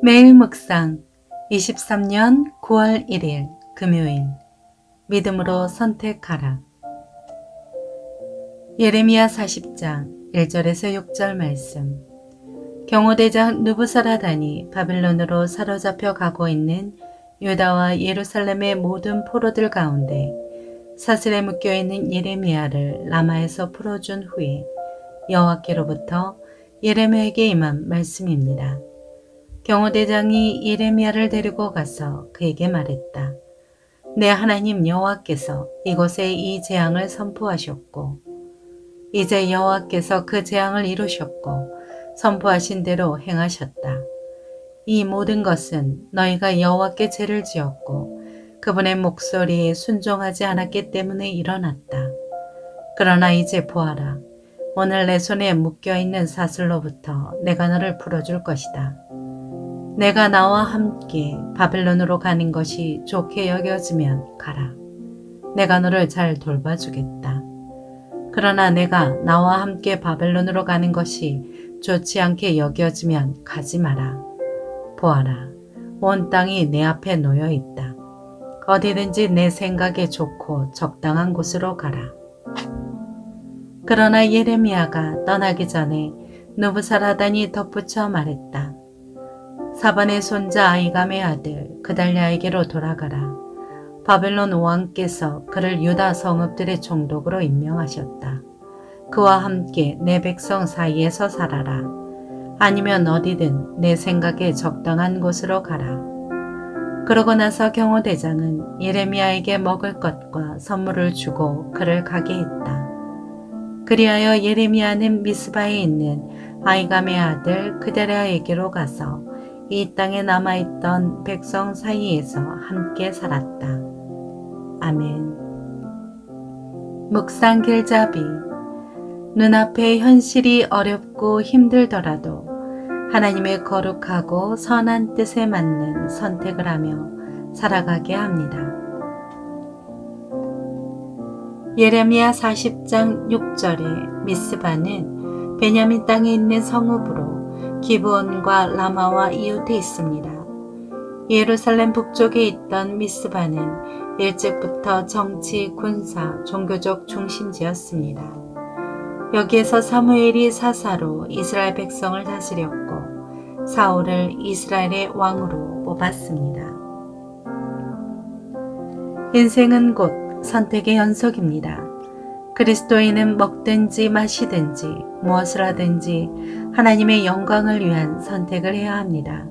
매일 묵상 23년 9월 1일 금요일 믿음으로 선택하라. 예레미야 40장 1절에서 6절 말씀. 경호대장 느부사라단이 바빌론으로 사로잡혀 가고 있는 유다와 예루살렘의 모든 포로들 가운데 사슬에 묶여있는 예레미야를 라마에서 풀어준 후에 여호와께로부터 예레미야에게 임한 말씀입니다. 경호대장이 예레미야를 데리고 가서 그에게 말했다. 내 하나님 여호와께서 이곳에 이 재앙을 선포하셨고 이제 여호와께서 그 재앙을 이루셨고 선포하신 대로 행하셨다. 이 모든 것은 너희가 여호와께 죄를 지었고 그분의 목소리에 순종하지 않았기 때문에 일어났다. 그러나 이제 보아라. 오늘 내 손에 묶여있는 사슬로부터 내가 너를 풀어줄 것이다. 내가 나와 함께 바벨론으로 가는 것이 좋게 여겨지면 가라. 내가 너를 잘 돌봐주겠다. 그러나 내가 나와 함께 바벨론으로 가는 것이 좋지 않게 여겨지면 가지 마라. 보아라. 온 땅이 내 앞에 놓여 있다. 어디든지 내 생각에 좋고 적당한 곳으로 가라. 그러나 예레미야가 떠나기 전에 느부사라단이 덧붙여 말했다. 사반의 손자 아이감의 아들 그달랴에게로 돌아가라. 바벨론 왕께서 그를 유다 성읍들의 총독으로 임명하셨다. 그와 함께 내 백성 사이에서 살아라. 아니면 어디든 내 생각에 적당한 곳으로 가라. 그러고 나서 경호대장은 예레미야에게 먹을 것과 선물을 주고 그를 가게 했다. 그리하여 예레미야는 미스바에 있는 아이감의 아들 그달랴에게로 가서 이 땅에 남아있던 백성 사이에서 함께 살았다. 아멘. 묵상 길잡이. 눈앞의 현실이 어렵고 힘들더라도 하나님의 거룩하고 선한 뜻에 맞는 선택을 하며 살아가게 합니다. 예레미야 40장 6절에 미스바는 베냐민 땅에 있는 성읍으로 기브온과 라마와 이웃에 있습니다. 예루살렘 북쪽에 있던 미스바는 일찍부터 정치, 군사, 종교적 중심지였습니다. 여기에서 사무엘이 사사로 이스라엘 백성을 다스렸고 사울을 이스라엘의 왕으로 뽑았습니다. 인생은 곧 선택의 연속입니다. 그리스도인은 먹든지 마시든지 무엇을 하든지 하나님의 영광을 위한 선택을 해야 합니다.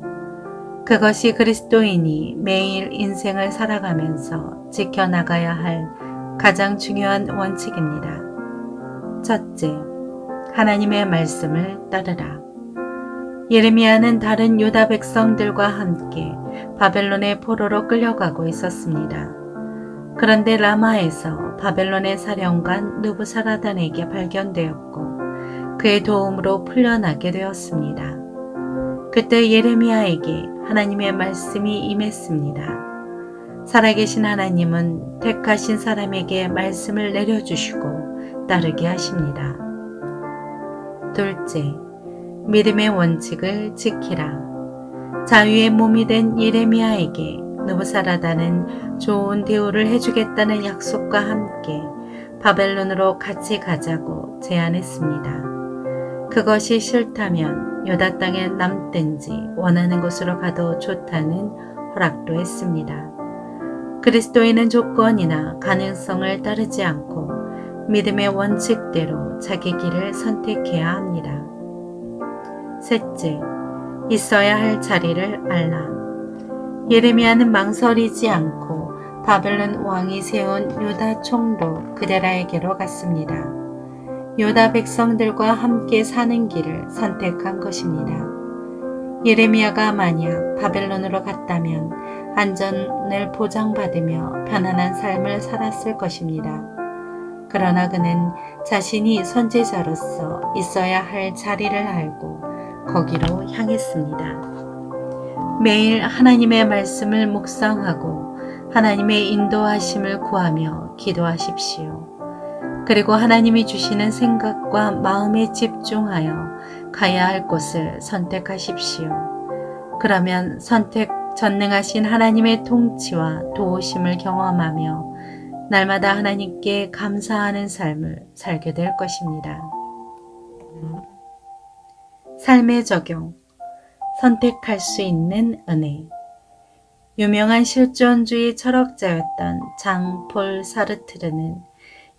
그것이 그리스도인이 매일 인생을 살아가면서 지켜나가야 할 가장 중요한 원칙입니다. 첫째, 하나님의 말씀을 따르라. 예레미야는 다른 유다 백성들과 함께 바벨론의 포로로 끌려가고 있었습니다. 그런데 라마에서 바벨론의 사령관 느부사라단에게 발견되었고 그의 도움으로 풀려나게 되었습니다. 그때 예레미야에게 하나님의 말씀이 임했습니다. 살아계신 하나님은 택하신 사람에게 말씀을 내려주시고 따르게 하십니다. 둘째, 믿음의 원칙을 지키라. 자유의 몸이 된 예레미야에게 느부사라단은 좋은 대우를 해주겠다는 약속과 함께 바벨론으로 같이 가자고 제안했습니다. 그것이 싫다면 유다 땅에 남든지 원하는 곳으로 가도 좋다는 허락도 했습니다. 그리스도인은 조건이나 가능성을 따르지 않고 믿음의 원칙대로 자기 길을 선택해야 합니다. 셋째, 있어야 할 자리를 알라. 예레미야는 망설이지 않고 바벨론 왕이 세운 유다 총독 그달랴에게로 갔습니다. 유다 백성들과 함께 사는 길을 선택한 것입니다. 예레미야가 만약 바벨론으로 갔다면 안전을 보장받으며 편안한 삶을 살았을 것입니다. 그러나 그는 자신이 선지자로서 있어야 할 자리를 알고 거기로 향했습니다. 매일 하나님의 말씀을 묵상하고 하나님의 인도하심을 구하며 기도하십시오. 그리고 하나님이 주시는 생각과 마음에 집중하여 가야 할 곳을 선택하십시오. 그러면 선택 전능하신 하나님의 통치와 도우심을 경험하며 날마다 하나님께 감사하는 삶을 살게 될 것입니다. 삶의 적용, 선택할 수 있는 은혜. 유명한 실존주의 철학자였던 장 폴 사르트르는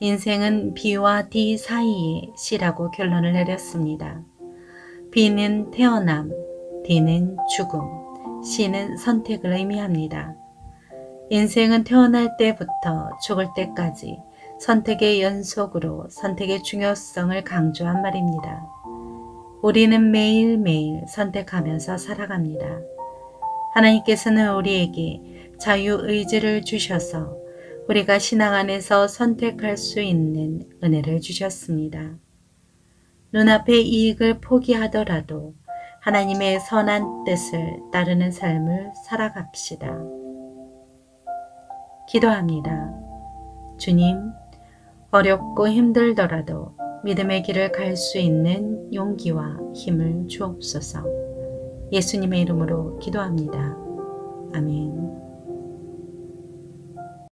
인생은 B와 D 사이의 시라고 결론을 내렸습니다. B는 태어남, D는 죽음, C는 선택을 의미합니다. 인생은 태어날 때부터 죽을 때까지 선택의 연속으로 선택의 중요성을 강조한 말입니다. 우리는 매일매일 선택하면서 살아갑니다. 하나님께서는 우리에게 자유의지를 주셔서 우리가 신앙 안에서 선택할 수 있는 은혜를 주셨습니다. 눈앞의 이익을 포기하더라도 하나님의 선한 뜻을 따르는 삶을 살아갑시다. 기도합니다. 주님, 어렵고 힘들더라도 믿음의 길을 갈 수 있는 용기와 힘을 주옵소서. 예수님의 이름으로 기도합니다. 아멘.